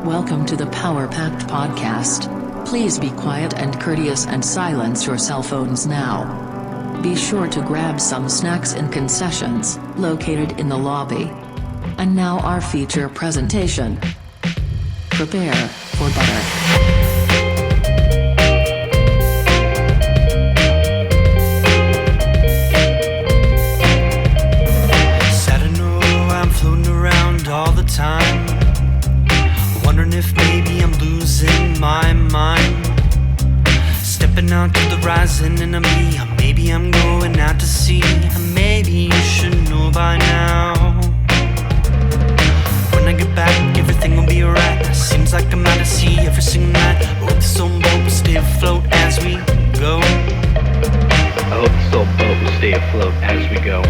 Welcome to the Power Packed Podcast. Please be quiet and courteous and silence your cell phones now. Be sure to grab some snacks and concessions, located in the lobby. And now our feature presentation. Prepare for butter. All the time, wondering if maybe I'm losing my mind. Stepping out to the rising enemy, or maybe I'm going out to sea. Maybe you should know by now. When I get back, everything will be alright. Seems like I'm out to sea every single night. I hope this old boat will stay afloat as we go. I hope this old boat will stay afloat as we go.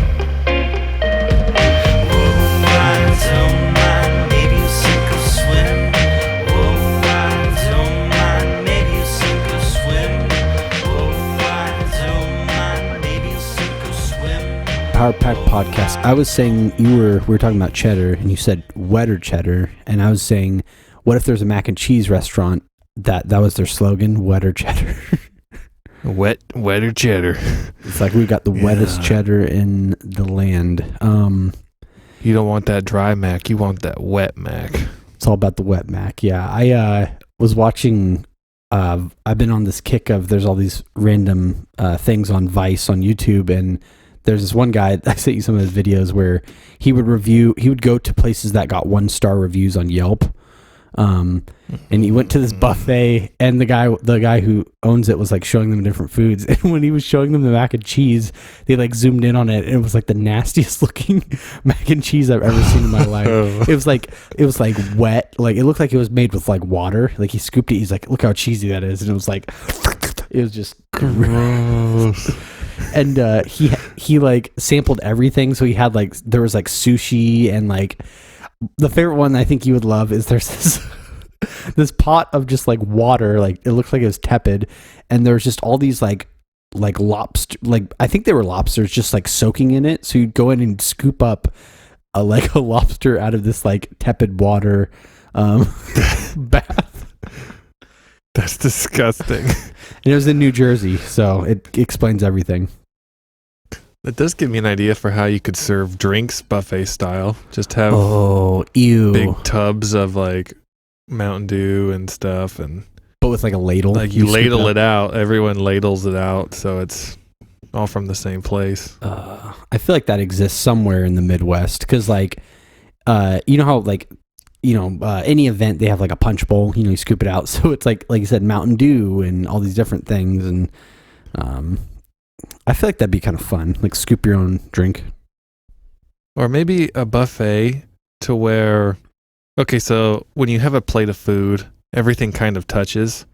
Don't mind, maybe you'll sink or swim. Oh, I don't mind, maybe you'll sink or swim. Oh, I don't mind, maybe you'll sink or swim. Power Pack Podcast. I was saying we were talking about cheddar, and you said wetter cheddar, and I was saying, what if there's a mac and cheese restaurant that was their slogan, wetter cheddar? Wetter cheddar. It's like we got the wettest cheddar in the land. You don't want that dry mac. You want that wet mac. It's all about the wet mac. Yeah. I was watching, I've been on this kick of there's all these random things on Vice on YouTube. And there's this one guy, I sent you some of his videos where he would go to places that got 1-star reviews on Yelp. And he went to this buffet, and the guy who owns it was like showing them different foods. And when he was showing them the mac and cheese, they like zoomed in on it, and it was like the nastiest looking mac and cheese I've ever seen in my life. It was like wet, like it looked like it was made with like water. Like he scooped it, he's like, look how cheesy that is, and it was like, it was just gross. And he like sampled everything, so he had like there was like sushi, and like the favorite one I think you would love is there's this pot of just like water, like it looked like it was tepid, and there's just all these like lobster, like I think they were lobsters just like soaking in it. So you'd go in and scoop up a lobster out of this like tepid water bath. That's disgusting. And it was in New Jersey, so it explains everything. That does give me an idea for how you could serve drinks buffet style. Just have big tubs of like Mountain Dew and stuff, but with like a ladle. Like you ladle it out. Everyone ladles it out, so it's all from the same place. I feel like that exists somewhere in the Midwest, because like, you know how like, any event they have like a punch bowl. You scoop it out, so it's like you said, Mountain Dew and all these different things, and I feel like that'd be kind of fun, like scoop your own drink. Or maybe a buffet to where, okay, so when you have a plate of food, everything kind of touches.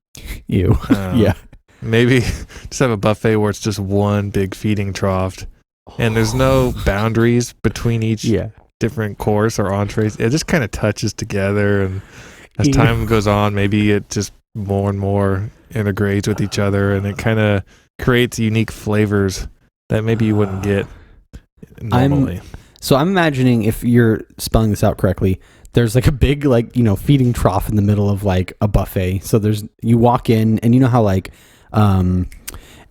Ew. Yeah. Maybe just have a buffet where it's just one big feeding trough, and there's no boundaries between each different course or entrees. It just kind of touches together, and as time goes on, maybe it just more and more integrates with each other, and it kind of creates unique flavors that maybe you wouldn't get normally. I'm imagining, if you're spelling this out correctly, there's like a big feeding trough in the middle of like a buffet. So you walk in, and you know how like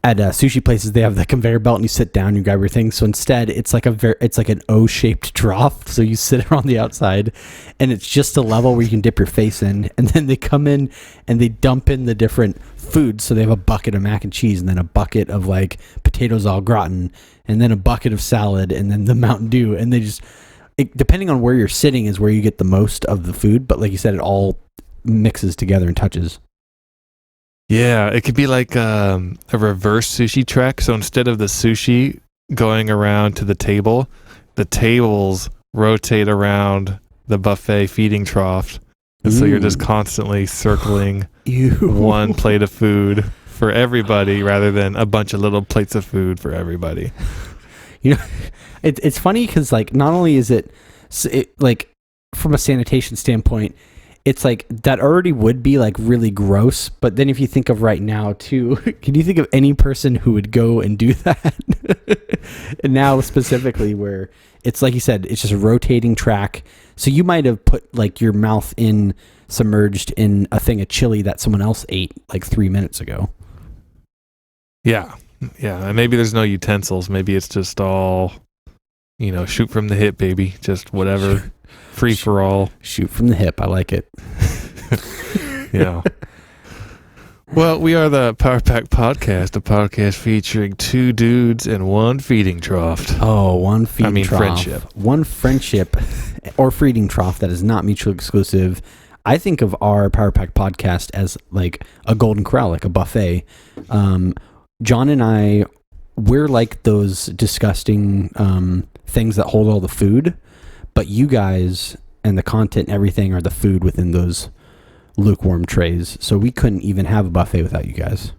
at sushi places they have the conveyor belt, and you sit down, you grab your thing. So instead it's like an O-shaped trough. So you sit around the outside, and it's just a level where you can dip your face in, and then they come in and they dump in the different foods. So they have a bucket of mac and cheese, and then a bucket of like potatoes au gratin, and then a bucket of salad, and then the Mountain Dew, and they just, depending on where you're sitting is where you get the most of the food. But like you said, it all mixes together and touches. Yeah, it could be like a reverse sushi trek. So instead of the sushi going around to the tables rotate around the buffet feeding trough. And so you're just constantly circling one plate of food for everybody rather than a bunch of little plates of food for everybody. It's funny because like not only is it like from a sanitation standpoint, it's like that already would be like really gross, but then if you think of right now too, can you think of any person who would go and do that? And now specifically where it's like you said, it's just a rotating track. So you might have put like your mouth in submerged in a thing of chili that someone else ate like 3 minutes ago. Yeah. And maybe there's no utensils. Maybe it's just all, shoot from the hip, baby. Just whatever. Free for all. Shoot from the hip. I like it. Yeah. Well, we are the Power Pack Podcast, a podcast featuring two dudes and one feeding trough. Oh, one feeding trough. Friendship. One friendship or feeding trough that is not mutually exclusive. I think of our Power Pack Podcast as like a golden corral, like a buffet. John and I, we're like those disgusting things that hold all the food, but you guys and the content and everything are the food within those lukewarm trays. So we couldn't even have a buffet without you guys.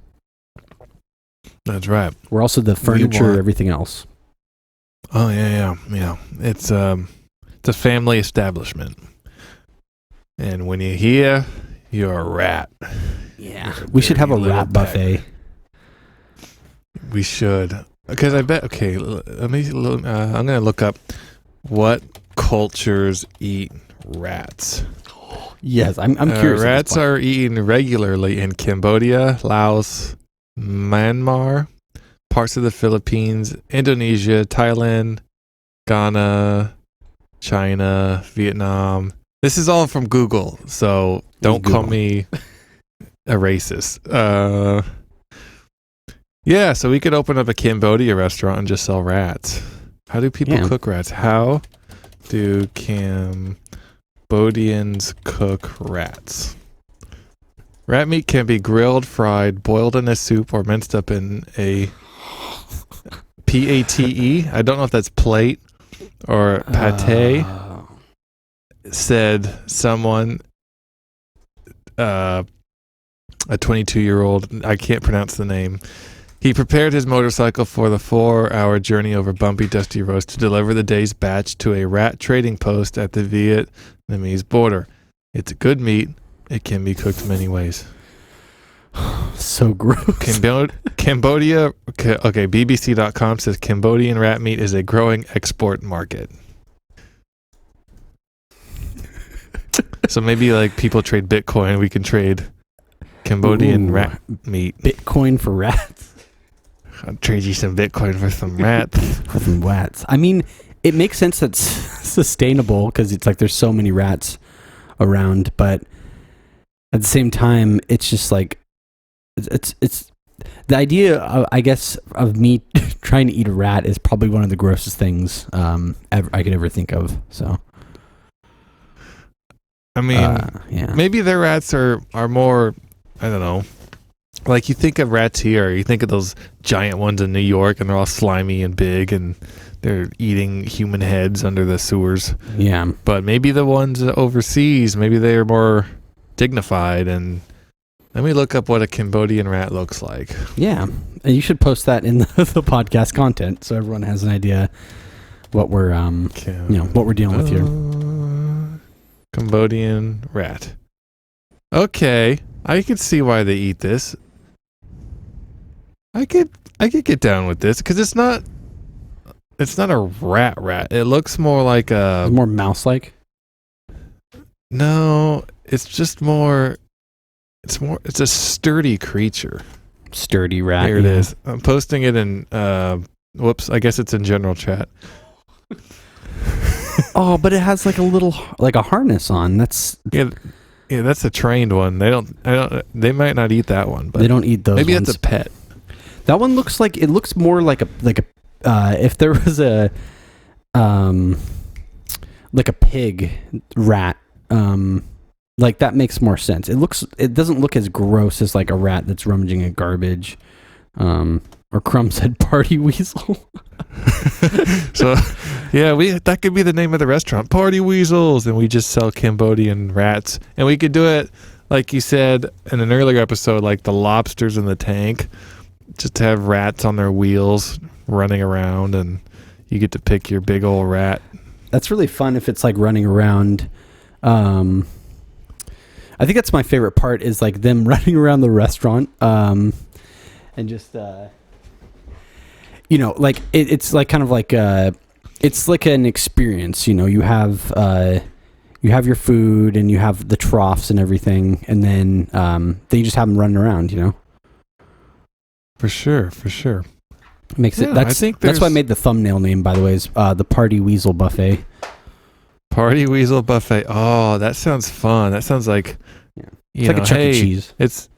That's right. We're also the furniture, everything else. Oh yeah. It's a family establishment, and when you're here, you're a rat. Yeah, we should have a rat buffet. We should, because I bet. Okay, let me. I'm gonna look up what cultures eat rats. Yes, I'm curious. Rats are eaten regularly in Cambodia, Laos, Myanmar, parts of the Philippines, Indonesia, Thailand, Ghana, China, Vietnam. This is all from Google, so don't call me a racist. Yeah, so we could open up a Cambodia restaurant and just sell rats. How do people cook rats? How do Cambodians cook rats? Rat meat can be grilled, fried, boiled in a soup, or minced up in a pate. I don't know if that's plate or pate. Said someone, a 22-year-old. I can't pronounce the name. He prepared his motorcycle for the 4-hour journey over bumpy, dusty roads to deliver the day's batch to a rat trading post at the Vietnamese border. It's good meat. It can be cooked many ways. So gross. Cambodia. Okay, BBC.com says Cambodian rat meat is a growing export market. So maybe like people trade Bitcoin, we can trade Cambodian rat meat. Bitcoin for rats. I'll trade you some Bitcoin for some rats. For some rats. I mean, it makes sense that's sustainable because it's like there's so many rats around, but at the same time, it's just like it's the idea of, I guess, of me trying to eat a rat is probably one of the grossest things I could ever think of. So, I mean, maybe their rats are more, I don't know. Like you think of rats here, you think of those giant ones in New York, and they're all slimy and big, and they're eating human heads under the sewers. Yeah. But maybe the ones overseas, maybe they're more dignified. And let me look up what a Cambodian rat looks like. Yeah. And you should post that in the podcast content so everyone has an idea what we're what we're dealing with here. Cambodian rat. Okay, I could see why they eat this. I could get down with this because it's not a rat. It looks more like a more mouse-like. No, it's just more. It's a sturdy creature. Sturdy rat. Here it is. I'm posting it in. Whoops! I guess it's in general chat. Oh, but it has like a harness on. That's that's a trained one. They might not eat that one, but they don't eat those. Maybe ones. It's a pet. That one looks more like a if there was a like a pig rat, like that makes more sense. It doesn't look as gross as like a rat that's rummaging in garbage. Or Crumb said Party Weasel. So, yeah, that could be the name of the restaurant, Party Weasels, and we just sell Cambodian rats. And we could do it, like you said in an earlier episode, like the lobsters in the tank, just to have rats on their wheels running around, and you get to pick your big old rat. That's really fun if it's like running around. I think that's my favorite part is like them running around the restaurant and just... like it's like kind of like it's like an experience. You have your food and you have the troughs and everything, and then you just have them running around. For sure. Makes it. I think that's why I made the thumbnail name, by the way, is the Party Weasel Buffet. Party Weasel Buffet. Oh, that sounds fun. That sounds like It's like a Chuck E. Cheese. It's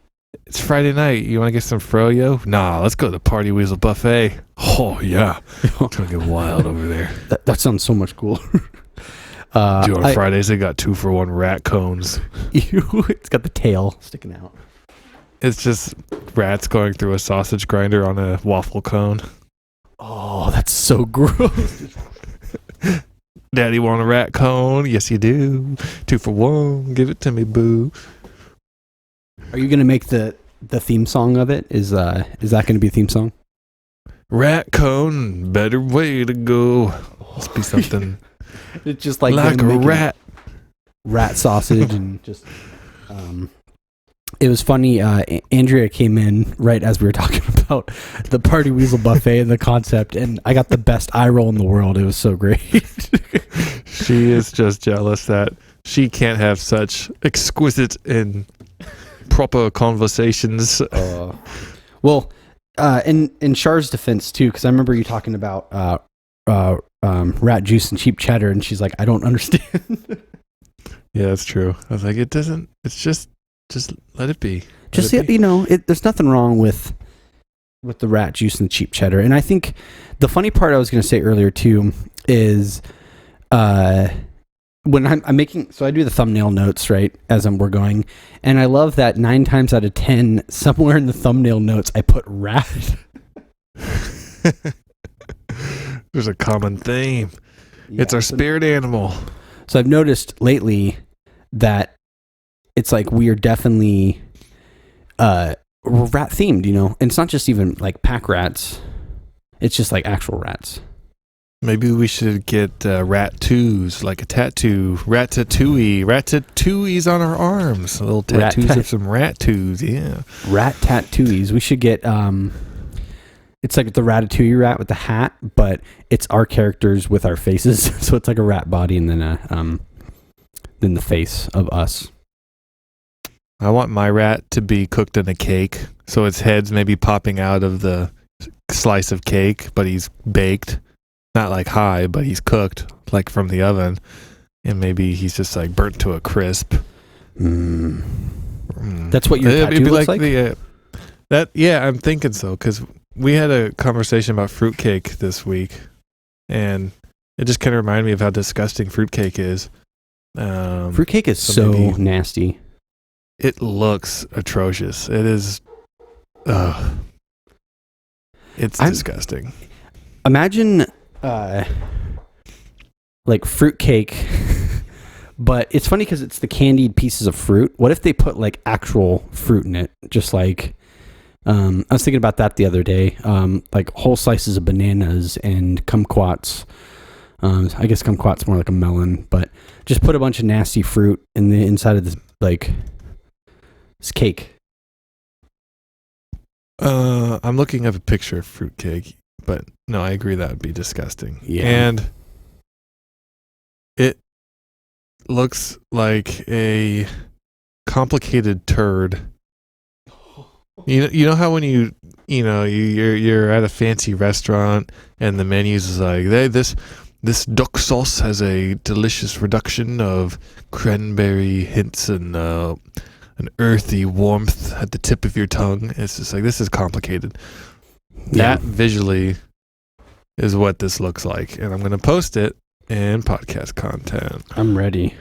Friday night. You want to get some froyo? Nah, let's go to the Party Weasel Buffet. Oh yeah, it's gonna get wild over there. That sounds so much cooler. Dude, on Fridays they got 2-for-1 rat cones. It's got the tail sticking out. It's just rats going through a sausage grinder on a waffle cone. Oh, that's so gross. Daddy want a rat cone? Yes, you do. 2-for-1. Give it to me, boo. Are you gonna make the theme song of it? Is that gonna be a theme song? Rat cone, better way to go. Must be something. It's just like a rat. Rat sausage and just. It was funny. Andrea came in right as we were talking about the Party Weasel Buffet and the concept, and I got the best eye roll in the world. It was so great. She is just jealous that she can't have such exquisite and proper conversations. Well, in Char's defense too, because I remember you talking about rat juice and cheap cheddar, and she's like, I don't understand. Yeah, that's true. I was like, it doesn't. It's just let it be. There's nothing wrong with the rat juice and the cheap cheddar. And I think the funny part I was going to say earlier too is when I'm making, so I do the thumbnail notes, right, as we're going. And I love that 9 times out of 10, somewhere in the thumbnail notes, I put rat. There's a common theme. Yeah, it's our spirit animal. So I've noticed lately that it's like we are definitely we're rat themed, and it's not just even like pack rats. It's just like actual rats. Maybe we should get rat-toos, like a tattoo. Rat-tattooies on our arms. Little tattoos of some rat-toos, yeah. Rat-tattooies. We should get, it's like the Ratatouille rat with the hat, but it's our characters with our faces. So it's like a rat body and then the face of us. I want my rat to be cooked in a cake. So its head's maybe popping out of the slice of cake, but he's baked. Not like high, but he's cooked, like from the oven. And maybe he's just like burnt to a crisp. That's what your tattoo looks like? Yeah, I'm thinking so, because we had a conversation about fruitcake this week, and it just kind of reminded me of how disgusting fruitcake is. Fruitcake is so nasty. It looks atrocious. It is. It's disgusting. Imagine like fruitcake, but it's funny because it's the candied pieces of fruit. What if they put like actual fruit in it? Just like I was thinking about that the other day. Like whole slices of bananas and kumquats. I guess kumquat's more like a melon, but just put a bunch of nasty fruit in the inside of this cake. I'm looking at a picture of fruitcake, but no, I agree that would be disgusting. Yeah. And it looks like a complicated turd. You know how when you're at a fancy restaurant and the menus is like, hey, this duck sauce has a delicious reduction of cranberry hints and an earthy warmth at the tip of your tongue. It's just like, this is complicated. Yeah. That visually is what this looks like. And I'm going to post it in podcast content. I'm ready.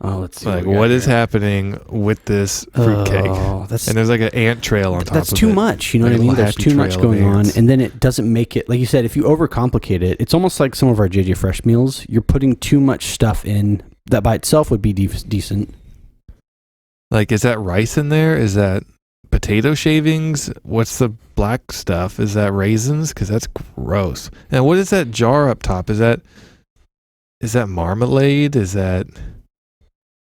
Oh, let's see. Like, what is happening with this fruitcake? And there's like an ant trail on top of it. That's too much. You know what I mean? There's too much going on. And then it doesn't make it, like you said, if you overcomplicate it, it's almost like some of our JJ Fresh meals. You're putting too much stuff in that by itself would be decent. Like, is that rice in there? Is that potato shavings? What's the black stuff? Is that raisins? Because that's gross. And what is that jar up top? Is that marmalade? Is that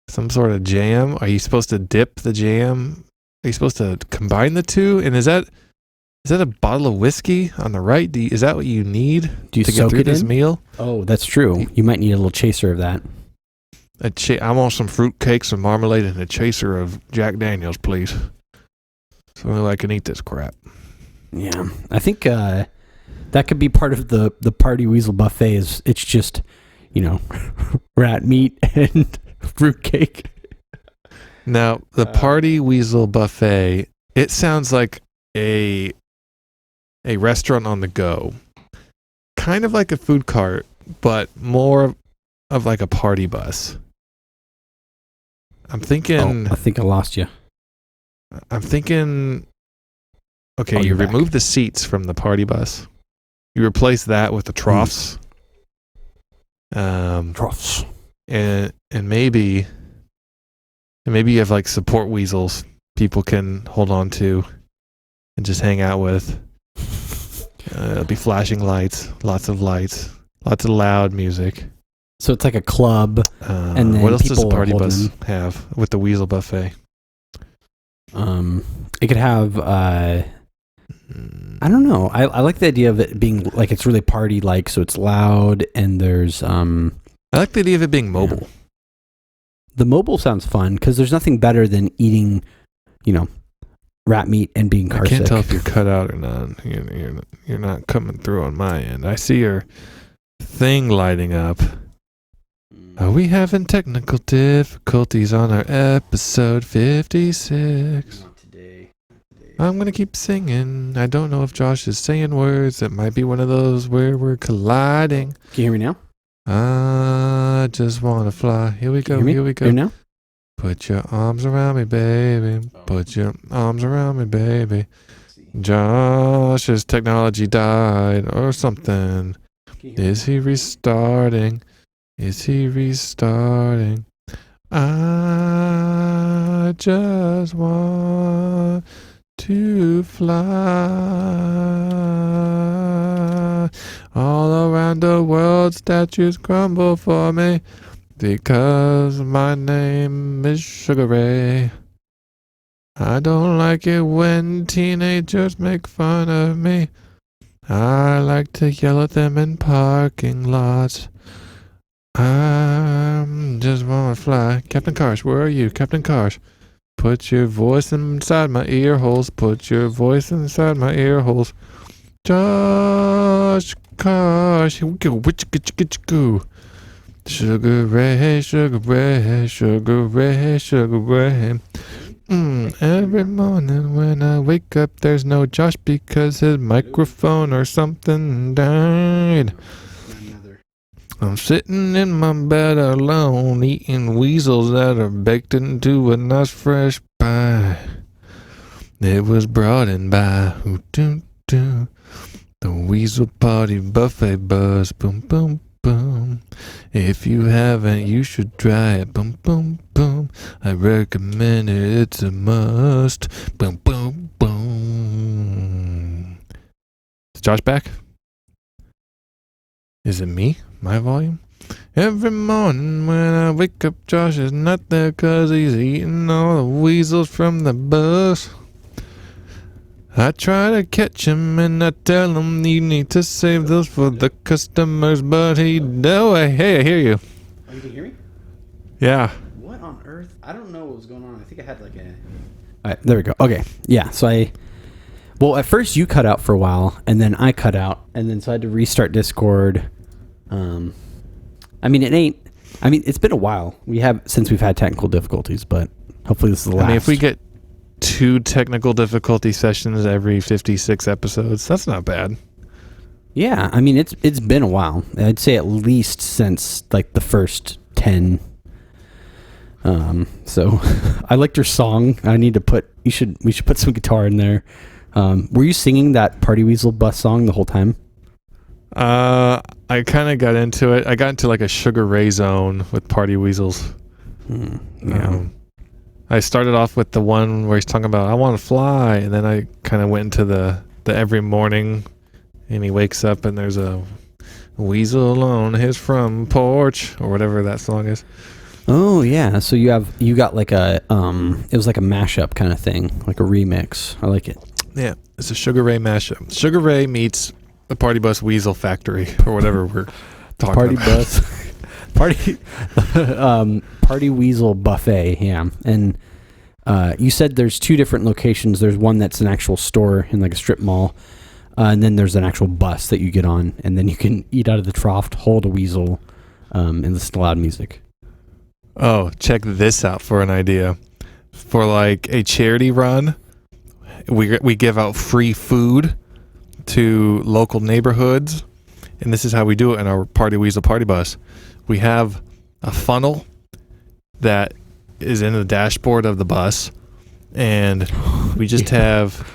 some sort of jam? Are you supposed to dip the jam? Are you supposed to combine the two? And is that Is that a bottle of whiskey on the right? Is that what you need Do you to get soak through it this in? meal? Oh, that's true. You might need a little chaser of that. I want some fruit cakes, some marmalade, and a chaser of Jack Daniels, please. So I can eat this crap. Yeah, I think that could be part of the Party Weasel buffet. It's just, rat meat and fruitcake. Now, the Party Weasel buffet, it sounds like a restaurant on the go. Kind of like a food cart, but more of like a party bus. I'm thinking... I think I lost you. I'm thinking... Okay, you remove the seats from the party bus. You replace that with the troughs. Troughs. And maybe you have like support weasels people can hold on to and just hang out with. It'll be flashing lights, lots of loud music. So it's like a club. And then what else does the people party bus holding- have with the Weasel buffet? It could have I don't know. I like the idea of it being like it's really party like, so it's loud and there's I like the idea of it being mobile. The mobile sounds fun because there's nothing better than eating, rat meat and being car I can't sick. tell if you're cut out or not. You're not coming through on my end. I see your thing lighting up. Are we having technical difficulties on our episode 56? Not today. I'm going to keep singing. I don't know if Josh is saying words. It might be one of those where we're colliding. Can you hear me now? I just want to fly. Here we go. Here we go. Hear now? Put your arms around me, baby. Put your arms around me, baby. Josh's technology died or something. Is he restarting? Is he restarting? I just want to fly. All around the world, statues crumble for me because my name is Sugar Ray. I don't like it when teenagers make fun of me. I like to yell at them in parking lots. I just want to fly. Captain Karsh, where are you? Captain Karsh, put your voice inside my ear holes. Put your voice inside my ear holes. Josh Karsh, here we go. Witch-a-gitch-a-gitch-a-goo. Sugar Ray, Sugar Ray, Sugar Ray, Sugar Ray. Every morning when I wake up, there's no Josh because his microphone or something died. I'm sitting in my bed alone, eating weasels that are baked into a nice fresh pie. It was brought in by the Weasel Party Buffet Buzz. Boom, boom, boom. If you haven't, you should try it. Boom, boom, boom. I recommend it. It's a must. Boom, boom, boom. Is Josh back? Is it me? My volume? Every morning when I wake up, Josh is not there 'cause he's eating all the weasels from the bus. I try to catch him and I tell him you need to save those for the customers, but hey, I hear you. Oh, you can hear me? Yeah. What on earth? I don't know what was going on. I think I had like a... All right, there we go. Okay. Yeah, so at first you cut out for a while, and then I cut out, and then so I had to restart Discord. It's been a while. Since we've had technical difficulties, but hopefully this is the last. If we get 2 technical difficulty sessions every 56 episodes, that's not bad. Yeah, it's been a while. I'd say at least since like the first 10. So I liked your song. We should put some guitar in there. Were you singing that Party Weasel bus song the whole time? I kind of got into it. I got into like a Sugar Ray zone with Party Weasels. Yeah. I started off with the one where he's talking about I want to fly, and then I kind of went into the every morning, and he wakes up and there's a weasel on his front porch or whatever that song is. Oh yeah, so you got like a it was like a mashup kind of thing, like a remix. I like it. Yeah, it's a Sugar Ray mashup. Sugar Ray meets the Party Bus Weasel Factory or whatever we're talking Party about. Bus. Party Weasel Buffet, yeah. And you said there's two different locations. There's one that's an actual store in like a strip mall, and then there's an actual bus that you get on, and then you can eat out of the trough, hold a weasel, and listen to loud music. Oh, check this out for an idea. For like a charity run, we give out free food to local neighborhoods, and this is how we do it in our Party Weasel Party Bus. We have a funnel that is in the dashboard of the bus, and we just have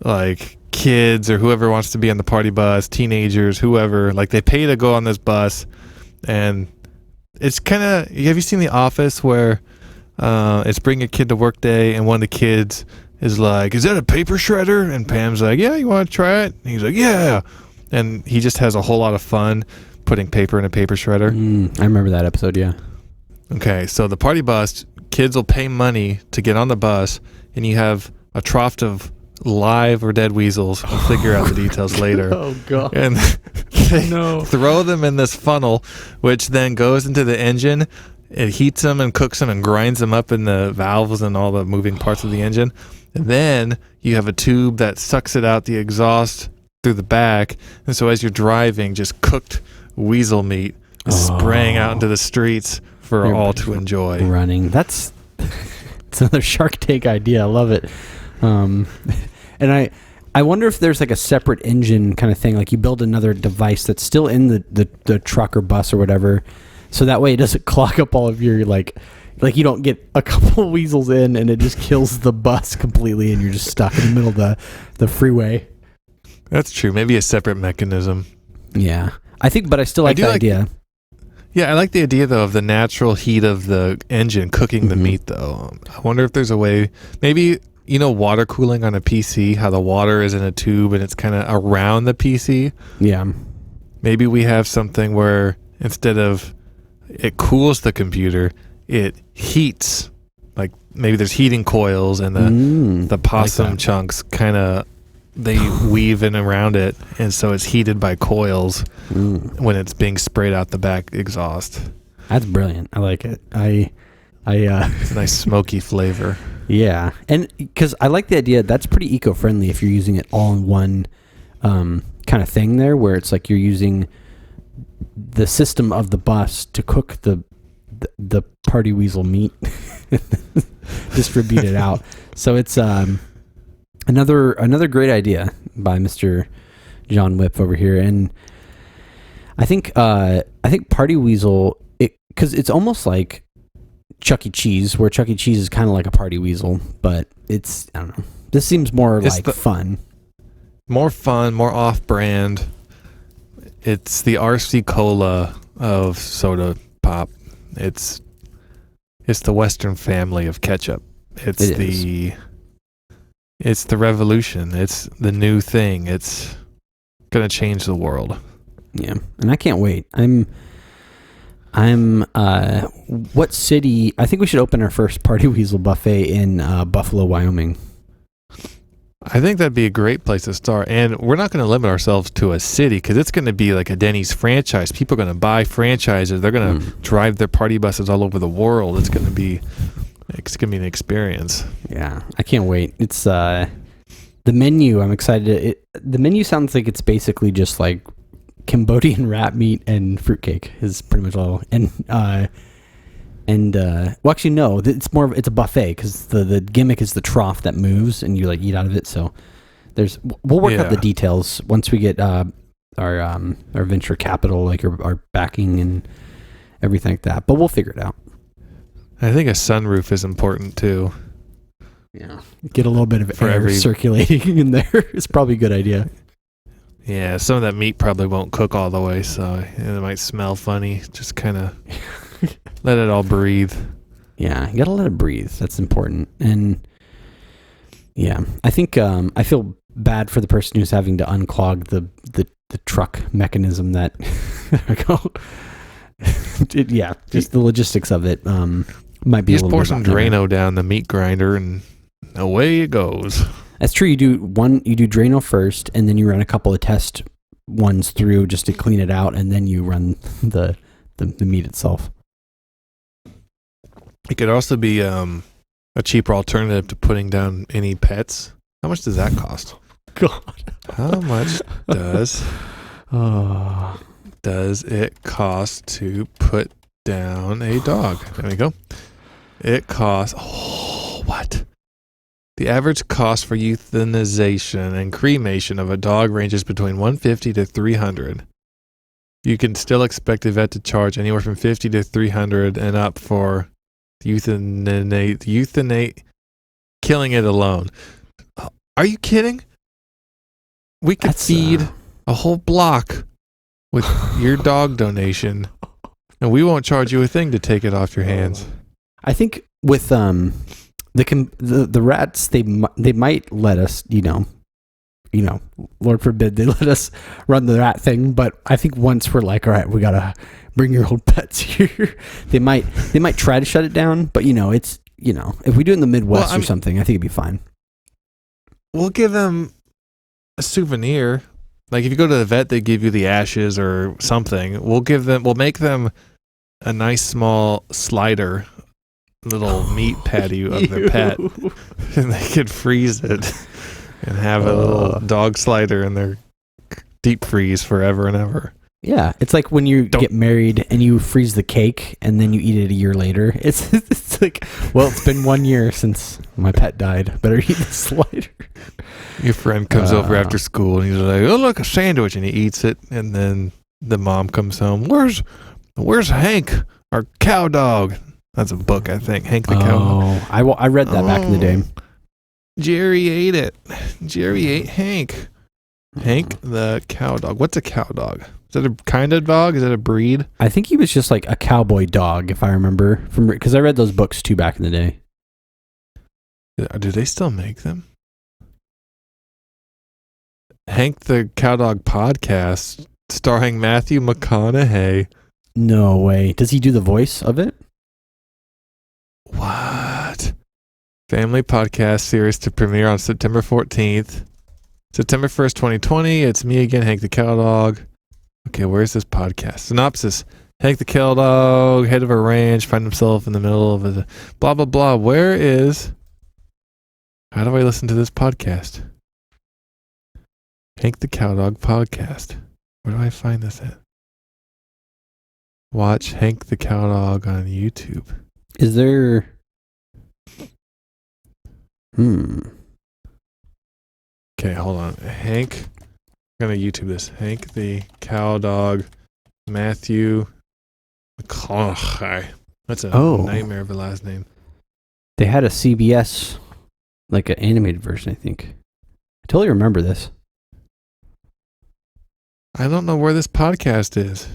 like kids or whoever wants to be on the party bus, teenagers, whoever, like they pay to go on this bus. And it's kind of, have you seen The Office where it's bring a kid to work day and one of the kids is like, is that a paper shredder? And Pam's like, yeah, you want to try it? And he's like, yeah. And he just has a whole lot of fun putting paper in a paper shredder. I remember that episode, yeah. Okay, so the party bus, kids will pay money to get on the bus, and you have a trough of live or dead weasels. We'll figure out the details later. Oh, God. And they throw them in this funnel, which then goes into the engine. It heats them and cooks them and grinds them up in the valves and all the moving parts of the engine. And then you have a tube that sucks it out the exhaust through the back. And so as you're driving, just cooked weasel meat spraying out into the streets for all to enjoy. Running. It's another Shark Tank idea. I love it. And I wonder if there's like a separate engine kind of thing. Like you build another device that's still in the truck or bus or whatever. So that way it doesn't clog up all of your like you don't get a couple weasels in and it just kills the bus completely and you're just stuck in the middle of the freeway. That's true. Maybe a separate mechanism. Yeah. But I still like the idea. Yeah, I like the idea, though, of the natural heat of the engine cooking the meat, though. I wonder if there's a way, maybe, water cooling on a PC, how the water is in a tube and it's kind of around the PC. Yeah. Maybe we have something where instead of it cools the computer, it heats. Like maybe there's heating coils and the possum chunks kind of, they weave in around it, and so it's heated by coils when it's being sprayed out the back exhaust. That's brilliant. I like it. It's a nice smoky flavor. Yeah, and because I like the idea, that's pretty eco-friendly if you're using it all in one kind of thing there, where it's like you're using the system of the bus to cook the party weasel meat, distribute it out. So it's Another great idea by Mr. John Whip over here, and I think Party Weasel, because it's almost like Chuck E. Cheese, where Chuck E. Cheese is kind of like a Party Weasel, but it's, I don't know. This seems more fun. More fun, more off-brand. It's the RC Cola of soda pop. It's the Western family of ketchup. It's the revolution. It's the new thing. It's going to change the world. Yeah. And I can't wait. What city? I think we should open our first Party Weasel buffet in Buffalo, Wyoming. I think that'd be a great place to start. And we're not going to limit ourselves to a city because it's going to be like a Denny's franchise. People are going to buy franchises. They're going to drive their party buses all over the world. It's going to be an experience. Yeah, I can't wait. It's the menu. I'm excited. The menu sounds like it's basically just like Cambodian rat meat and fruitcake is pretty much all. And well, actually, no. It's a buffet because the gimmick is the trough that moves and you like eat out of it. So we'll work out the details once we get our venture capital, like our backing and everything like that. But we'll figure it out. I think a sunroof is important too. Yeah, get a little bit of air circulating in there. It's probably a good idea. Yeah, some of that meat probably won't cook all the way, so it might smell funny. Just kind of let it all breathe. Yeah, you gotta let it breathe. That's important. And yeah, I think I feel bad for the person who's having to unclog the truck mechanism that. Just the logistics of it might be a little bit. Just pour some Drano down the meat grinder and away it goes. That's true. You do Drano first, and then you run a couple of test ones through just to clean it out, and then you run the meat itself. It could also be a cheaper alternative to putting down any pets. How much does that cost? God. How much does it cost to put down a dog? There we go. It costs, what? The average cost for euthanization and cremation of a dog ranges between $150 to $300. You can still expect a vet to charge anywhere from $50 to $300 and up for euthanate, killing it alone. Are you kidding? We could feed a whole block with your dog donation, and we won't charge you a thing to take it off your hands. I think with the rats, they might let us, Lord forbid they let us run the rat thing. But I think once we're like, all right, we gotta bring your old pets here, they might try to shut it down. But it's if we do it in the Midwest or something, I think it'd be fine. We'll give them a souvenir. Like if you go to the vet, they give you the ashes or something. We'll make them a nice small slider, little meat patty of their pet, and they could freeze it and have a little dog slider in their deep freeze forever and ever. Yeah, it's like when you get married and you freeze the cake and then you eat it a year later. It's like, well, it's been 1 year since my pet died. Better eat the slider. Your friend comes over after school and he's like, "Oh, look, a sandwich," and he eats it. And then the mom comes home. Where's Hank, our cow dog? That's a book, I think. Hank the cow dog. I read that back in the day. Jerry ate it. Jerry ate Hank. Hank the cow dog. What's a cow dog? Is that a kind of dog? Is that a breed? I think he was just like a cowboy dog, if I remember, because I read those books too back in the day. Do they still make them? Hank the Cowdog podcast starring Matthew McConaughey. No way. Does he do the voice of it? What? Family podcast series to premiere on September 14th. September 1st, 2020. It's me again, Hank the Cowdog. Okay, where's this podcast? Synopsis. Hank the Cowdog, head of a ranch, find himself in the middle of a blah, blah, blah. How do I listen to this podcast? Hank the Cowdog podcast. Where do I find this at? Watch Hank the Cowdog on YouTube. Is there... Okay, hold on. Hank... I'm going to YouTube this. Hank the Cowdog, Matthew McConaughey. That's a nightmare of a last name. They had a CBS, like an animated version, I think. I totally remember this. I don't know where this podcast is.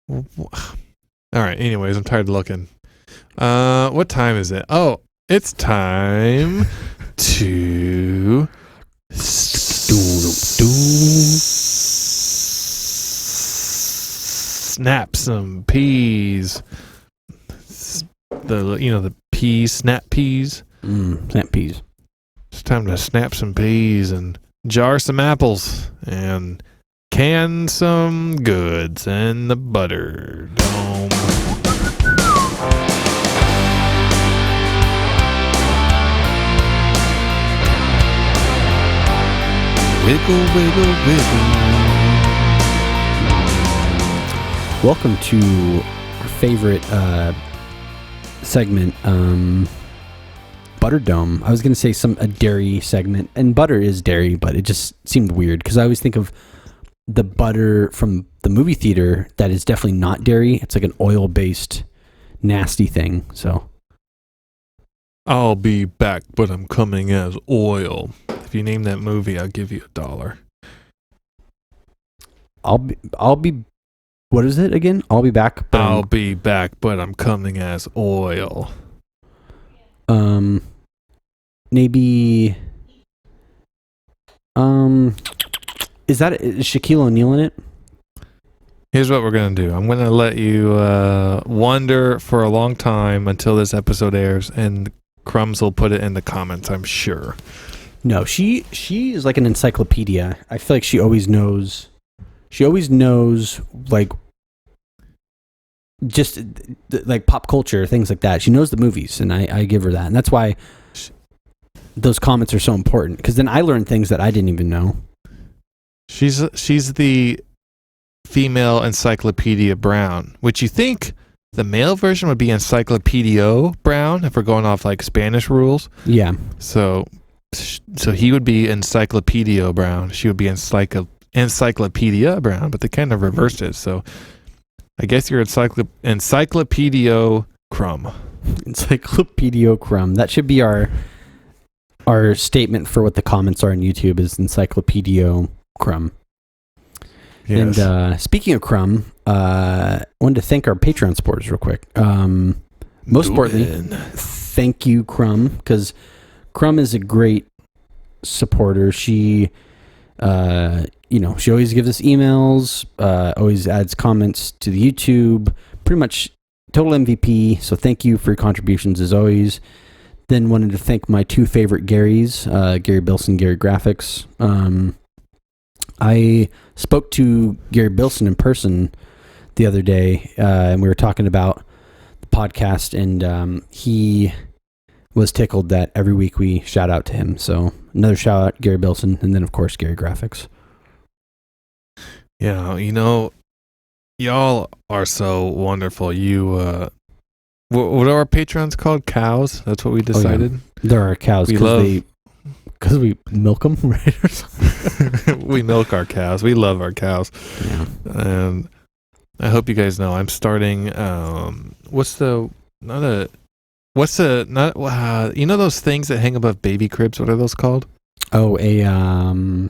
All right, anyways, I'm tired of looking. What time is it? Oh, it's time to... snap some peas. The peas, snap peas. Snap peas. It's time to snap some peas and jar some apples and can some goods in the butter dome. Wiggle, wiggle, wiggle. Welcome to our favorite segment, Butter Dome. I was going to say a dairy segment, and butter is dairy, but it just seemed weird because I always think of the butter from the movie theater that is definitely not dairy. It's like an oil-based nasty thing, so... I'll be back, but I'm coming as oil. If you name that movie, I'll give you $1. I'll be. What is it again? I'll be back. But I'll be back, but I'm coming as oil. Maybe. Is Shaquille O'Neal in it? Here's what we're gonna do. I'm gonna let you wonder for a long time until this episode airs, and Crumbs will put it in the comments, I'm sure. No, she is like an encyclopedia. I feel like she always knows. She always knows, like, just like pop culture, things like that. She knows the movies, and I give her that, and that's why those comments are so important. Because then I learn things that I didn't even know. She's the female Encyclopedia Brown, which you think the male version would be Encyclopedio Brown if we're going off like Spanish rules. Yeah. So he would be Encyclopedio Brown. She would be Encyclopedia Brown, but they kind of reversed it. So I guess you're Encyclopedio Crumb. Encyclopedio Crumb. That should be our statement for what the comments are on YouTube is Encyclopedio Crumb. Yes. And speaking of Crumb, I wanted to thank our Patreon supporters real quick. Most importantly, thank you, Crumb, because Crumb is a great supporter. She, she always gives us emails, always adds comments to the YouTube, pretty much total MVP. So thank you for your contributions as always. Then wanted to thank my two favorite Garys, Gary Bilson, Gary Graphics. I spoke to Gary Bilson in person the other day, and we were talking about the podcast, and he was tickled that every week we shout out to him. So another shout out, Gary Bilson, and then of course Gary Graphics. Yeah, y'all are so wonderful. You, what are our patrons called? Cows? That's what we decided. Oh, yeah. There are cows because we milk them, right? We milk our cows. We love our cows. Yeah. And I hope you guys know I'm starting. Those things that hang above baby cribs? What are those called? Oh, I'm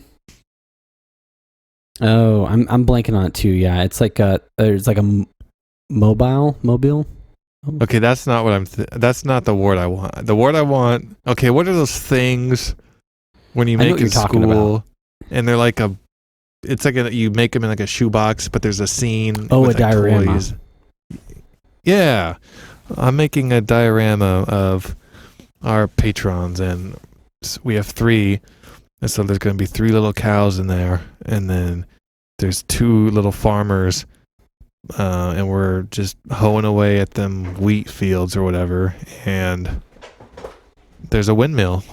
blanking on it too. Yeah, it's like there's like a mobile. Okay, that's not what that's not the word I want. The word I want. Okay, what are those things when you make in school? And they're like it's like you make them in like a shoebox, but there's a scene. Oh, with a diorama. Toys. Yeah, I'm making a diorama of our patrons, and we have 3, and so there's going to be 3 little cows in there, and then there's 2 little farmers. And we're just hoeing away at them wheat fields or whatever, and there's a windmill,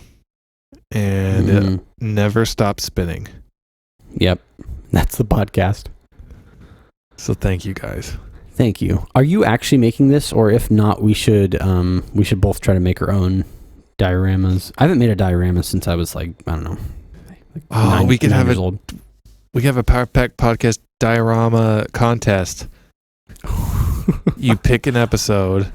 and it never stops spinning. Yep, that's the podcast. So thank you guys. Thank you. Are you actually making this, or if not, we should both try to make our own dioramas? I haven't made a diorama since I was like, I don't know. We could have old. We have a Power Pack Podcast diorama contest. You pick an episode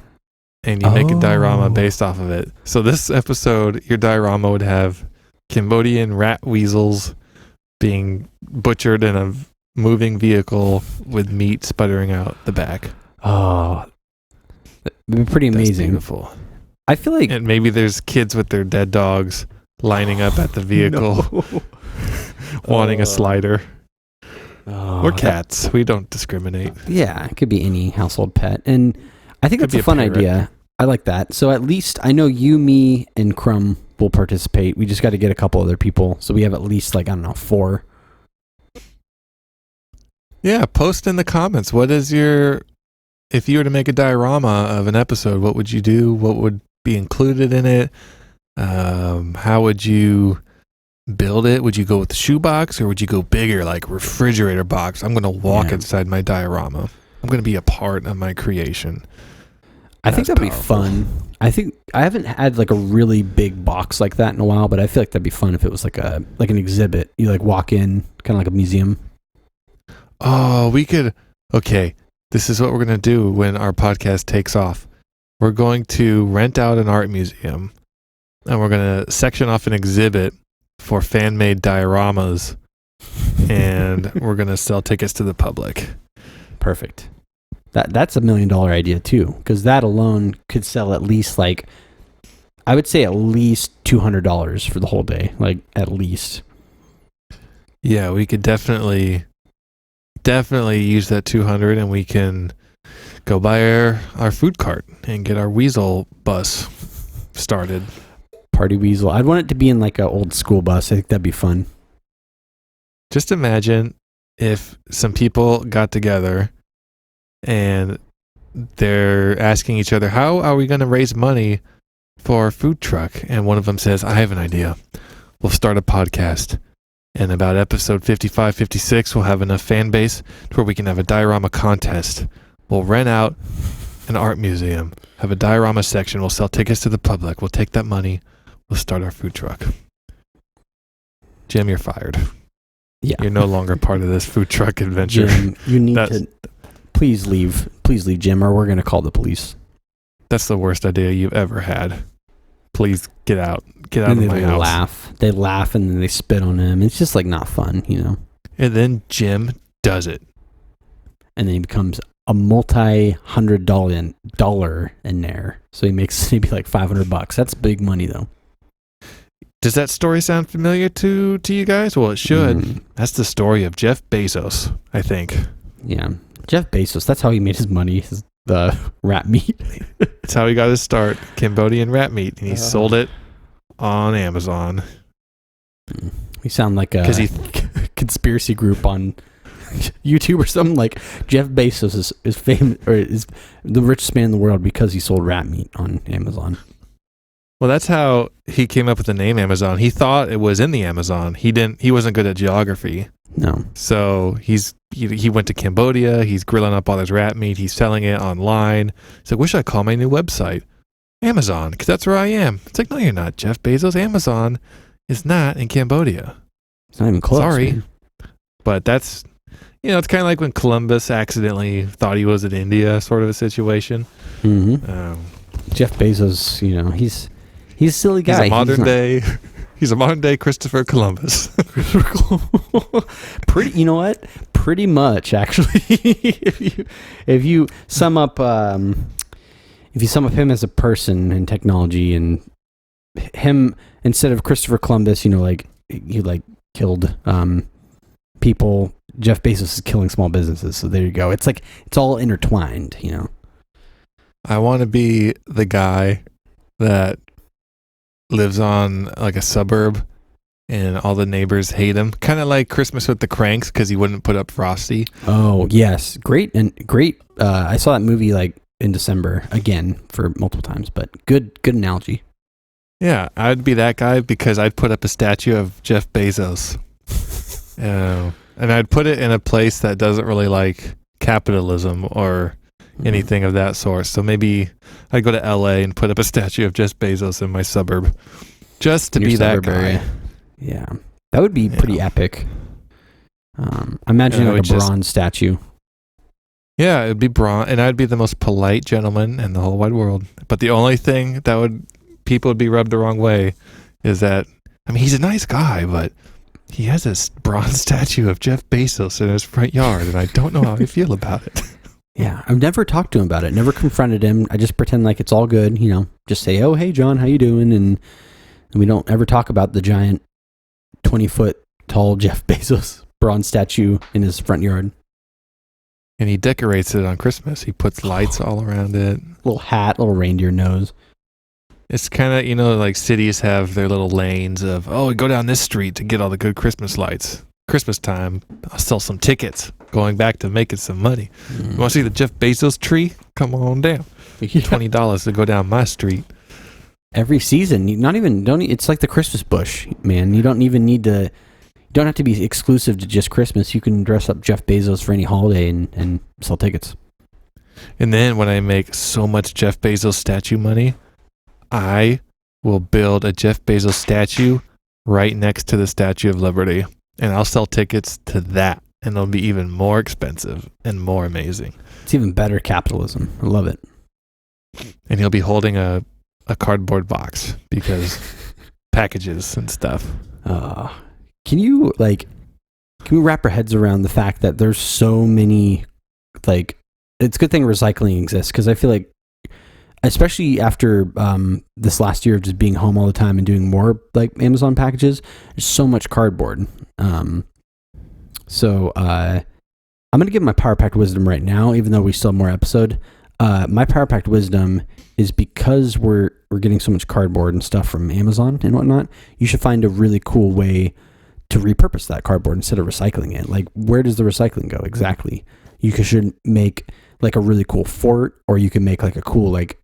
and you make a diorama based off of it. So this episode, your diorama would have Cambodian rat weasels being butchered in a moving vehicle with meat sputtering out the back. Oh, that'd be pretty amazing. That's beautiful. I feel like, and maybe there's kids with their dead dogs lining up at the vehicle, wanting a slider. Or cats. We don't discriminate. Yeah, it could be any household pet. And I think that's a fun idea. I like that. So at least I know you, me, and Crumb will participate. We just got to get a couple other people. So we have at least 4. Yeah, post in the comments. If you were to make a diorama of an episode, what would you do? What would be included in it? How would you build it? Would you go with the shoebox, or would you go bigger, like refrigerator box? I'm going to walk inside my diorama. I'm going to be a part of my creation. I think that'd be fun. I think I haven't had a really big box like that in a while, but I feel like that'd be fun if it was like an exhibit. You walk in, kind of like a museum. Oh, we could. Okay, this is what we're going to do when our podcast takes off. We're going to rent out an art museum, and we're going to section off an exhibit for fan-made dioramas, and we're going to sell tickets to the public. Perfect. That's $1 million idea too, because that alone could sell at least I would say at least $200 for the whole day, at least. Yeah, we could definitely use that 200, and we can go buy our food cart and get our Weasel bus. started. Party Weasel. I'd want it to be in like an old school bus. I think that'd be fun. Just imagine if some people got together and they're asking each other, how are we going to raise money for our food truck? And one of them says, I have an idea. We'll start a podcast. And about episode 55, 56, we'll have enough fan base to where we can have a diorama contest. We'll rent out an art museum, have a diorama section. We'll sell tickets to the public. We'll take that money. We'll start our food truck. Jim, you're fired. Yeah. You're no longer part of this food truck adventure. Jim, you need to please leave. Please leave, Jim, or we're going to call the police. That's the worst idea you've ever had. Please get out. Get out of my house. They laugh and then they spit on him. It's just like not fun, you know. And then Jim does it. And then he becomes a multi-$100 in there. So he makes maybe like $500. That's big money though. Does that story sound familiar to you guys? Well, it should. That's the story of Jeff Bezos, I think. Yeah. Jeff Bezos, that's how he made his money, the rat meat. That's how he got his start, Cambodian rat meat. And he sold it on Amazon. We sound like a conspiracy group on YouTube or something. Like Jeff Bezos is famous, or is the richest man in the world because he sold rat meat on Amazon. Well, that's how he came up with the name Amazon. He thought it was in the Amazon. He wasn't good at geography. No. So he went to Cambodia. He's grilling up all his rat meat. He's selling it online. He's like, what should I call my new website? Amazon, because that's where I am. It's like, no, you're not, Jeff Bezos. Amazon is not in Cambodia. It's not even close. Sorry. Man. But that's, it's kind of like when Columbus accidentally thought he was in India, sort of a situation. Mm-hmm. Jeff Bezos, he's a silly guy. He's a modern day Christopher Columbus. Pretty much, actually. if you sum up him as a person in technology, and him instead of Christopher Columbus, he killed people. Jeff Bezos is killing small businesses. So there you go. It's like it's all intertwined. I want to be the guy that lives on like a suburb and all the neighbors hate him, kind of like Christmas with the Cranks, because he wouldn't put up Frosty. Oh yes, great. I saw that movie like in December again for multiple times, but good analogy. Yeah, I'd be that guy because I'd put up a statue of Jeff Bezos, and I'd put it in a place that doesn't really like capitalism or anything of that sort. So maybe I'd go to LA and put up a statue of Jeff Bezos in my suburb just to be that guy. Area. Yeah. That would be pretty epic. I'm imagining like a bronze statue. Yeah, it'd be bronze, and I'd be the most polite gentleman in the whole wide world. But the only thing that people would be rubbed the wrong way is that, he's a nice guy, but he has this bronze statue of Jeff Bezos in his front yard, and I don't know how I feel about it. Yeah, I've never talked to him about it. Never confronted him. I just pretend like it's all good. Just say, "Oh, hey, John, how you doing?" And we don't ever talk about the giant 20-foot tall Jeff Bezos bronze statue in his front yard. And he decorates it on Christmas. He puts lights all around it. Little hat, little reindeer nose. It's kind of, like cities have their little lanes of, we go down this street to get all the good Christmas lights. Christmas time, I'll sell some tickets. Going back to making some money. You want to see the Jeff Bezos tree? Come on down. $20 to go down my street. Every season, it's like the Christmas bush, man. You don't have to be exclusive to just Christmas. You can dress up Jeff Bezos for any holiday and sell tickets. And then when I make so much Jeff Bezos statue money, I will build a Jeff Bezos statue right next to the Statue of Liberty. And I'll sell tickets to that. And they'll be even more expensive and more amazing. It's even better capitalism. I love it. And he'll be holding a cardboard box because packages and stuff. Can we wrap our heads around the fact that there's so many, it's a good thing recycling exists, because I feel like, especially after this last year of just being home all the time and doing more like Amazon packages, there's so much cardboard. So I'm going to give my Power Packed Wisdom right now, even though we still have more episode. My Power Packed Wisdom is because we're we're getting so much cardboard and stuff from Amazon and whatnot, you should find a really cool way to repurpose that cardboard instead of recycling it. Like, where does the recycling go exactly? You should make like a really cool fort, or you can make like a cool like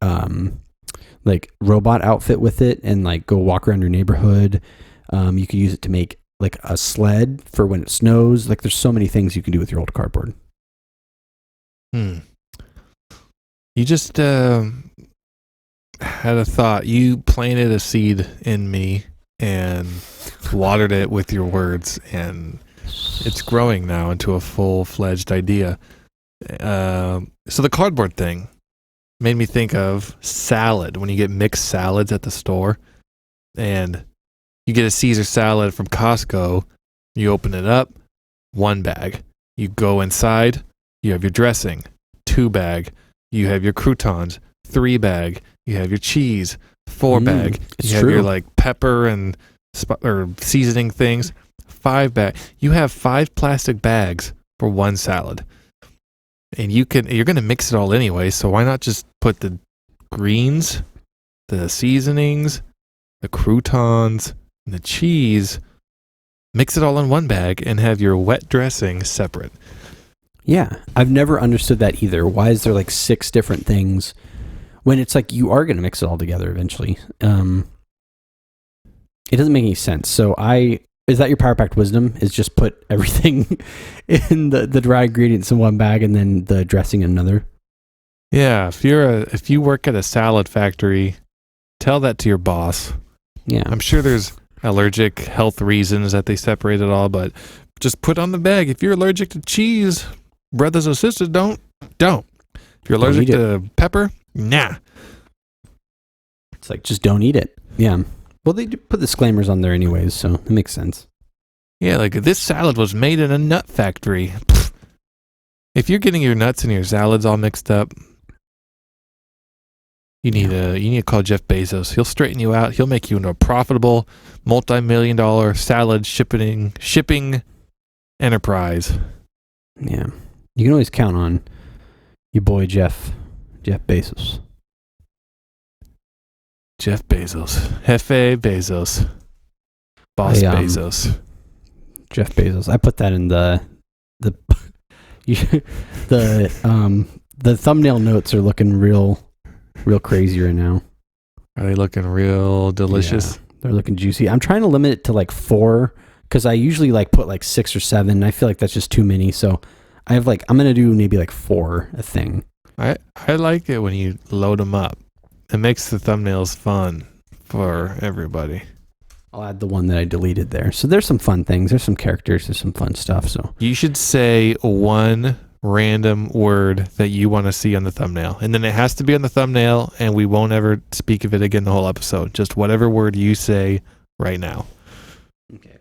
robot outfit with it and like go walk around your neighborhood. You could use it to make like a sled for when it snows. Like, there's so many things you can do with your old cardboard. You just had a thought. You planted a seed in me and watered it with your words, and it's growing now into a full-fledged idea. So the cardboard thing made me think of salad. When you get mixed salads at the store and you get a Caesar salad from Costco, you open it up, 1 bag. You go inside, you have your dressing, 2 bag. You have your croutons, 3 bag. You have your cheese, 4 bag. You have your like pepper and or seasoning things, 5 bag. You have 5 plastic bags for 1 salad. And you're going to mix it all anyway, so why not just put the greens, the seasonings, the croutons, and the cheese, mix it all in 1 bag and have your wet dressing separate. Yeah, I've never understood that either. Why is there like 6 different things when it's like you are going to mix it all together eventually? It doesn't make any sense. So is that your Power Packed wisdom? Is just put everything in the dry ingredients in 1 bag and then the dressing in another? Yeah, if you work at a salad factory, tell that to your boss. Yeah, I'm sure there's allergic health reasons that they separate it all, but just put on the bag. If you're allergic to cheese, brothers or sisters, don't. If you're allergic to pepper, nah. It's like, just don't eat it. Yeah. Well, they do put disclaimers on there anyways, so it makes sense. Yeah, like this salad was made in a nut factory. Pfft. If you're getting your nuts and your salads all mixed up, you need to call Jeff Bezos. He'll straighten you out. He'll make you into a profitable, multi-million-dollar salad shipping enterprise. Yeah. You can always count on your boy Jeff Bezos. Jeff Bezos. Jefe Bezos. Boss Bezos. Jeff Bezos. I put that in the thumbnail notes are looking real crazy right now. Are they looking real delicious? Yeah, they're looking juicy. I'm trying to limit it to like 4 because I usually like put like 6 or 7. I feel like that's just too many. So I have I'm going to do maybe like 4 a thing. I like it when you load them up. It makes the thumbnails fun for everybody. I'll add the one that I deleted there. So there's some fun things. There's some characters. There's some fun stuff. So you should say 1 random word that you want to see on the thumbnail. And then it has to be on the thumbnail, and we won't ever speak of it again the whole episode. Just whatever word you say right now. Okay.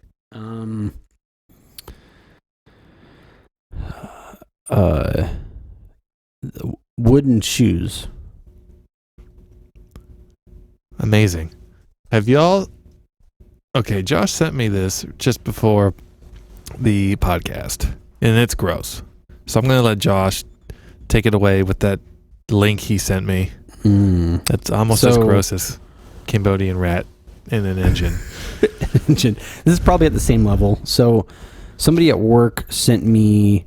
Wooden shoes. Amazing. Have y'all... Okay, Josh sent me this just before the podcast, and it's gross. So I'm going to let Josh take it away with that link he sent me. That's almost as gross as Cambodian rat in an engine. This is probably at the same level. So somebody at work sent me,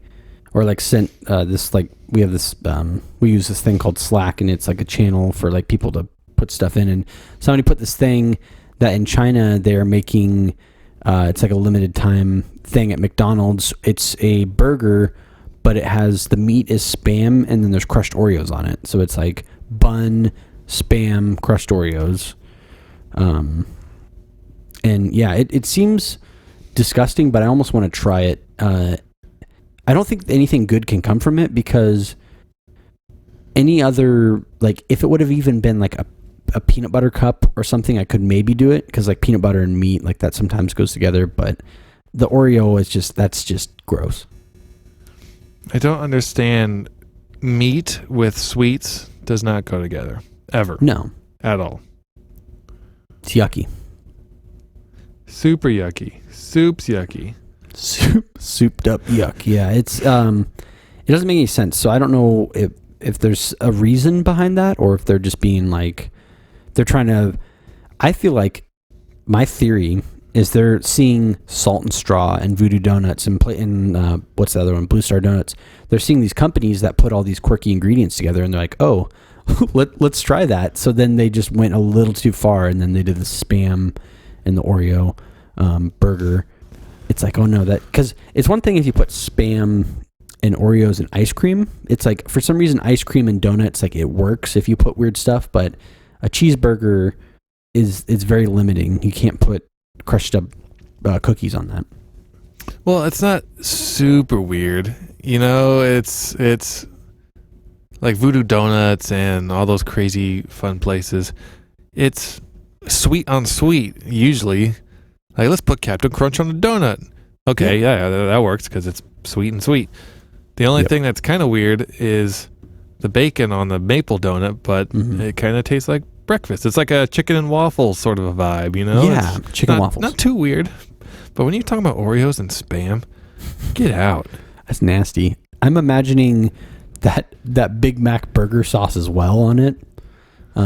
or sent this, we have this, we use this thing called Slack, and it's like a channel for people to put stuff in. And somebody put this thing that in China they're making, it's like a limited time thing at McDonald's. It's a burger, but it has, the meat is Spam, and then there's crushed Oreos on it. So it's like bun, Spam, crushed Oreos. And yeah, it seems disgusting, but I almost want to try it. I don't think anything good can come from it, because any other, if it would have even been a peanut butter cup or something, I could maybe do it, because peanut butter and meat, that sometimes goes together. But the Oreo is that's just gross. I don't understand. Meat with sweets does not go together. Ever. No. At all. It's yucky. Super yucky. Soup's yucky. Souped up yuck. Yeah, it's it doesn't make any sense. So I don't know if there's a reason behind that, or if they're just being they're trying to. I feel like my theory is they're seeing Salt and Straw and Voodoo Donuts and what's the other one? Blue Star Donuts. They're seeing these companies that put all these quirky ingredients together, and they're like, oh, let's try that. So then they just went a little too far, and then they did the Spam and the Oreo burger. It's like, oh no, because it's one thing if you put Spam and Oreos and ice cream. It's like, for some reason, ice cream and donuts, like, it works if you put weird stuff, but a cheeseburger is very limiting. You can't put crushed up cookies on that. Well, it's not super weird. You know, it's like Voodoo Donuts and all those crazy fun places. It's sweet on sweet, usually. Like, let's put Captain Crunch on a donut. Okay, yeah that works because it's sweet and sweet. The only thing that's kind of weird is the bacon on the maple donut, but it kind of tastes like breakfast. It's like a chicken and waffles sort of a vibe, you know? Yeah, chicken waffles. Not too weird. But when you're talking about Oreos and Spam, get out. That's nasty. I'm imagining that Big Mac burger sauce as well on it. I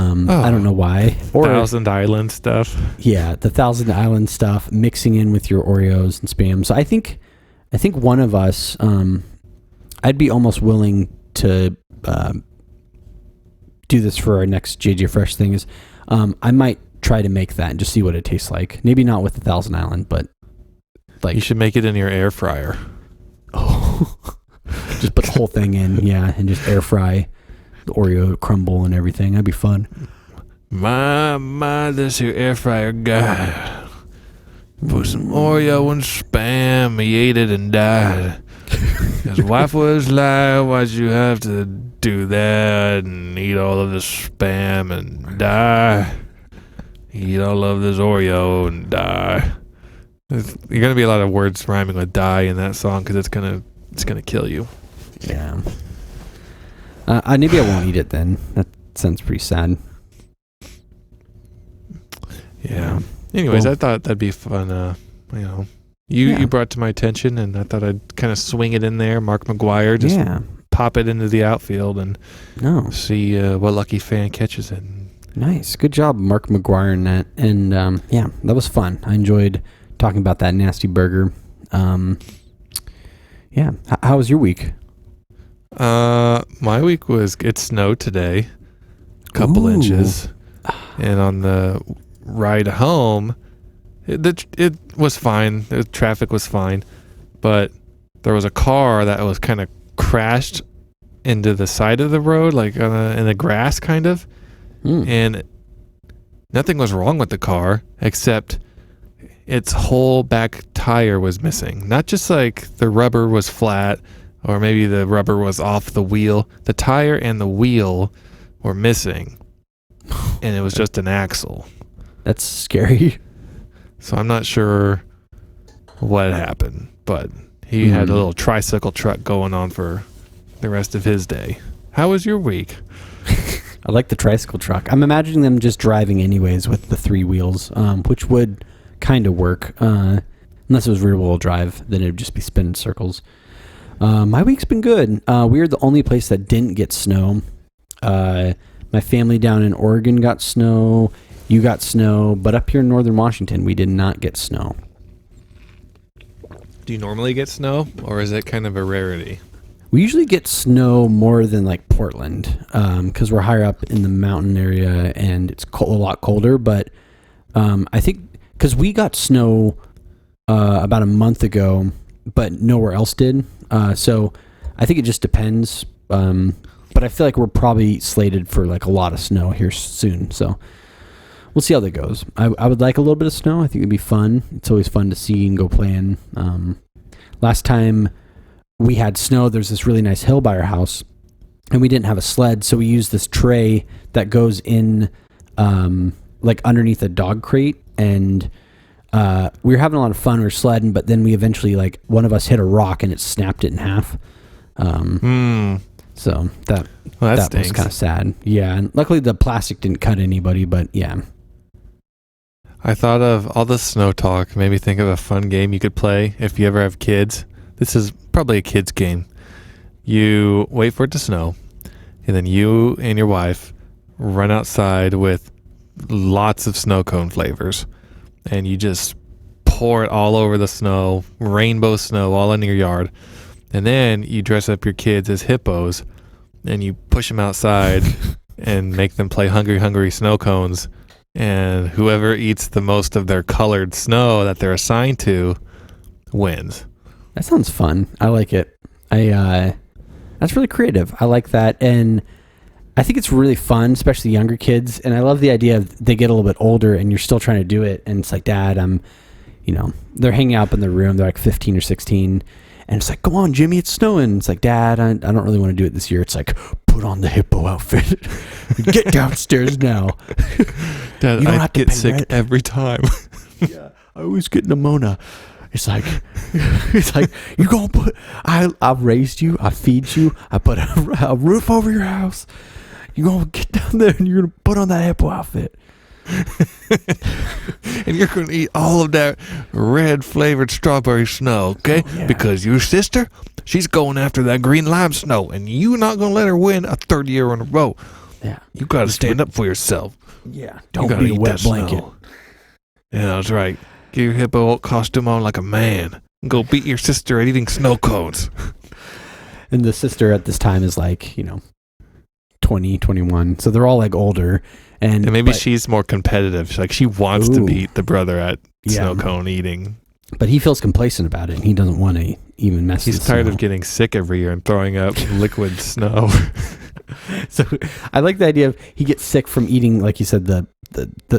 don't know why. Or Thousand Island stuff. Yeah, the Thousand Island stuff mixing in with your Oreos and Spam. So I think one of us, I'd be almost willing to do this for our next JJ Fresh thing. Is I might try to make that and just see what it tastes like. Maybe not with the Thousand Island, but like you should make it in your air fryer. Oh, just put the whole thing in, and just air fry the Oreo crumble and everything. That'd be fun. My, this here air fryer guy put some Oreo and Spam. He ate it and died. His wife was like, why'd you have to do that and eat all of this Spam and die? Eat all of this Oreo and die. There's going to be a lot of words rhyming with die in that song because it's gonna kill you. Yeah. Maybe I won't eat it then. That sounds pretty sad. Yeah. Anyways, I thought that'd be fun. You brought it to my attention, and I thought I'd kind of swing it in there. Mark McGuire, just pop it into the outfield and see what lucky fan catches it. Nice. Good job, Mark McGuire, in that. And that was fun. I enjoyed talking about that nasty burger. How was your week? My week it snowed today, a couple inches, and on the ride home, it was fine. The traffic was fine, but there was a car that was kind of crashed into the side of the road, like in the grass, kind of, and nothing was wrong with the car except its whole back tire was missing. Not just like the rubber was flat, or maybe the rubber was off the wheel. The tire and the wheel were missing, and it was just an axle. That's scary. So I'm not sure what happened, but he had a little tricycle truck going on for the rest of his day. How was your week? I like the tricycle truck. I'm imagining them just driving anyways with the 3 wheels, which would kind of work. Unless it was rear-wheel drive, then it would just be spinning circles. My week's been good. We were the only place that didn't get snow. My family down in Oregon got snow. You got snow. But up here in northern Washington, we did not get snow. Do you normally get snow, or is it kind of a rarity? We usually get snow more than like Portland, because we're higher up in the mountain area and it's a lot colder. But I think because we got snow about a month ago, but nowhere else did. So I think it just depends. But I feel like we're probably slated for like a lot of snow here soon. So we'll see how that goes. I would like a little bit of snow. I think it'd be fun. It's always fun to see and go playing. Last time we had snow, there's this really nice hill by our house, and we didn't have a sled, so we used this tray that goes in like underneath a dog crate, and we were having a lot of fun. We were sledding, but then we eventually, like, one of us hit a rock and it snapped it in half. So that was kind of sad. Yeah, and luckily the plastic didn't cut anybody, but yeah. I thought of all the snow talk, made me think of a fun game you could play if you ever have kids. This is probably a kid's game. You wait for it to snow, and then you and your wife run outside with lots of snow cone flavors, and you just pour it all over the snow, rainbow snow all in your yard, and then you dress up your kids as hippos, and you push them outside and make them play Hungry Hungry Snow Cones, and whoever eats the most of their colored snow that they're assigned to wins. That sounds fun. I like it. That's really creative. I like that, and I think it's really fun, especially younger kids. And I love the idea of they get a little bit older, and you're still trying to do it. And it's like, Dad, they're hanging out in the room. They're like 15 or 16, and it's like, come on, Jimmy, it's snowing. It's like, Dad, I don't really want to do it this year. It's like, put on the hippo outfit. Get downstairs now. Dad, I get sick every time. Yeah, I always get pneumonia. It's like you gonna put. I've raised you. I feed you. I put a roof over your house. You gonna get down there and you're gonna put on that hippo outfit. And you're gonna eat all of that red flavored strawberry snow, okay? Oh, yeah. Because your sister, she's going after that green lime snow, and you're not gonna let her win a third year in a row. Yeah, you gotta stand up for yourself. Yeah, don't be a wet blanket. Yeah, that's right. Get your hippo costume on like a man. And go beat your sister at eating snow cones. And the sister at this time is like, 20, 21. So they're all like older. And maybe she's more competitive. She wants to beat the brother at snow cone eating. But he feels complacent about it, and he doesn't want to even mess with it. He's tired of getting sick every year and throwing up liquid snow. So I like the idea of he gets sick from eating, like you said, the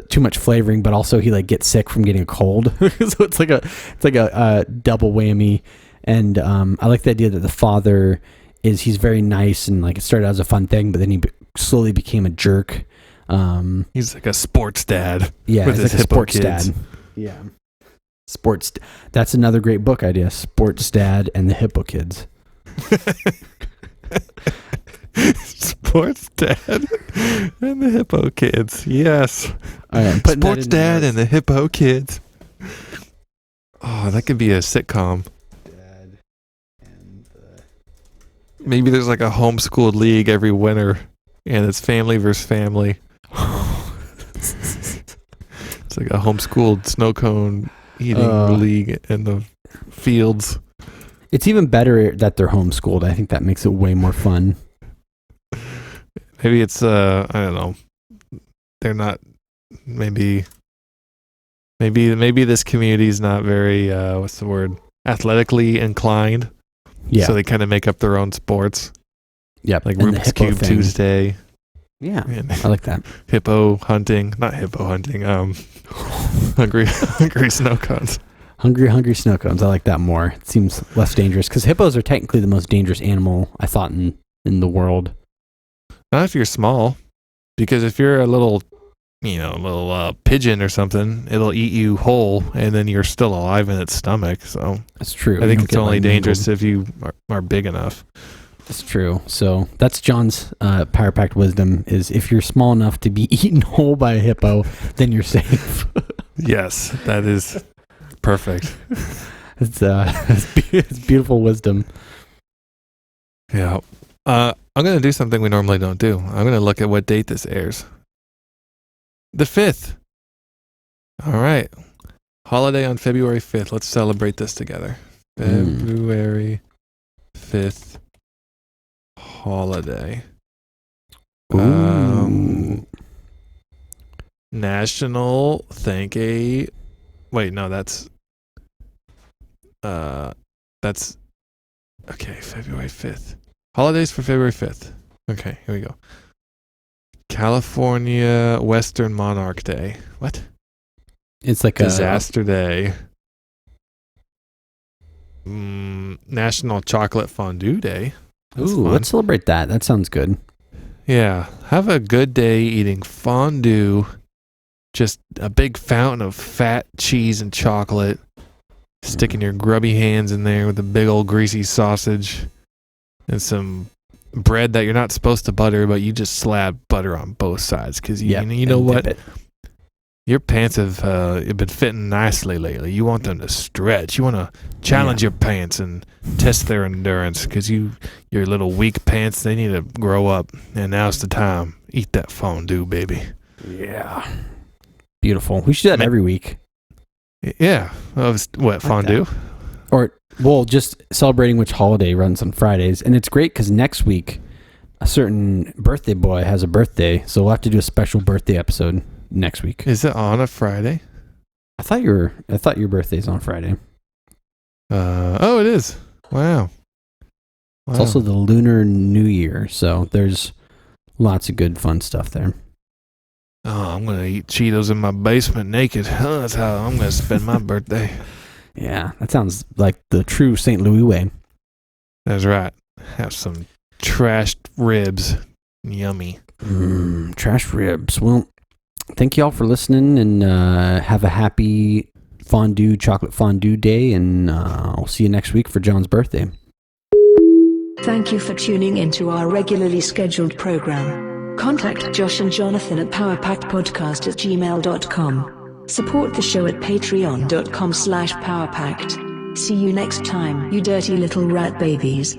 too much flavoring, but also he gets sick from getting a cold. So it's like a double whammy. And I like the idea that the father he's very nice, and it started out as a fun thing, but then he slowly became a jerk. He's like a sports dad. Yeah, with he's his like a sports kids. dad. Yeah, sports. That's another great book idea: Sports Dad and the Hippo Kids. Sports Dad and the Hippo Kids. Yes. Sports Dad and the Hippo Kids. Oh, that could be a sitcom. Dad and the... Maybe there's like a homeschooled league every winter, and it's family versus family. It's like a homeschooled snow cone eating league in the fields. It's even better that they're homeschooled. I think that makes it way more fun. Maybe it's I don't know. They're not. Maybe this community is not very what's the word? Athletically inclined. Yeah. So they kind of make up their own sports. Yep. Like Rubik's Cube Tuesday. Yeah. I like that. Hippo hunting. Not hippo hunting. Hungry snow cones. Hungry snow cones. I like that more. It seems less dangerous because hippos are technically the most dangerous animal I thought in the world. Not if you're small, because if you're a little pigeon or something, it'll eat you whole, and then you're still alive in its stomach. So that's true. I think it's only dangerous if you are big enough. That's true. So that's John's power packed wisdom: is if you're small enough to be eaten whole by a hippo, then you're safe. Yes, that is perfect. It's beautiful wisdom. Yeah. I'm going to do something we normally don't do. I'm going to look at what date this airs. The 5th. All right. Holiday on February 5th. Let's celebrate this together. February 5th holiday. National Thank a... Wait, no, that's... Okay, February 5th. Holidays for February 5th. Okay, here we go. California Western Monarch Day. What? It's like Disaster Day. National Chocolate Fondue Day. That's fun. Let's celebrate that. That sounds good. Yeah, have a good day eating fondue. Just a big fountain of fat cheese and chocolate. Sticking your grubby hands in there with a big old greasy sausage. And some bread that you're not supposed to butter, but you just slap butter on both sides. Because you know what? Your pants have been fitting nicely lately. You want them to stretch. You want to challenge your pants and test their endurance. Because your little weak pants, they need to grow up. And now's the time. Eat that fondue, baby. Yeah. Beautiful. We should do that every week. Yeah. What, fondue? Or, well, just celebrating which holiday runs on Fridays. And it's great because next week, a certain birthday boy has a birthday. So we'll have to do a special birthday episode next week. Is it on a Friday? I thought your birthday's on Friday. Oh, it is. Wow. It's also the Lunar New Year, so there's lots of good fun stuff there. Oh, I'm going to eat Cheetos in my basement naked. That's how I'm going to spend my birthday. Yeah, that sounds like the true St. Louis way. That's right. Have some trashed ribs. Yummy. Trash ribs. Well, thank you all for listening, and have a happy chocolate fondue day, and I'll see you next week for John's birthday. Thank you for tuning into our regularly scheduled program. Contact Josh and Jonathan at powerpackedpodcast@gmail.com. Support the show at patreon.com/powerpacked. See you next time, you dirty little rat babies.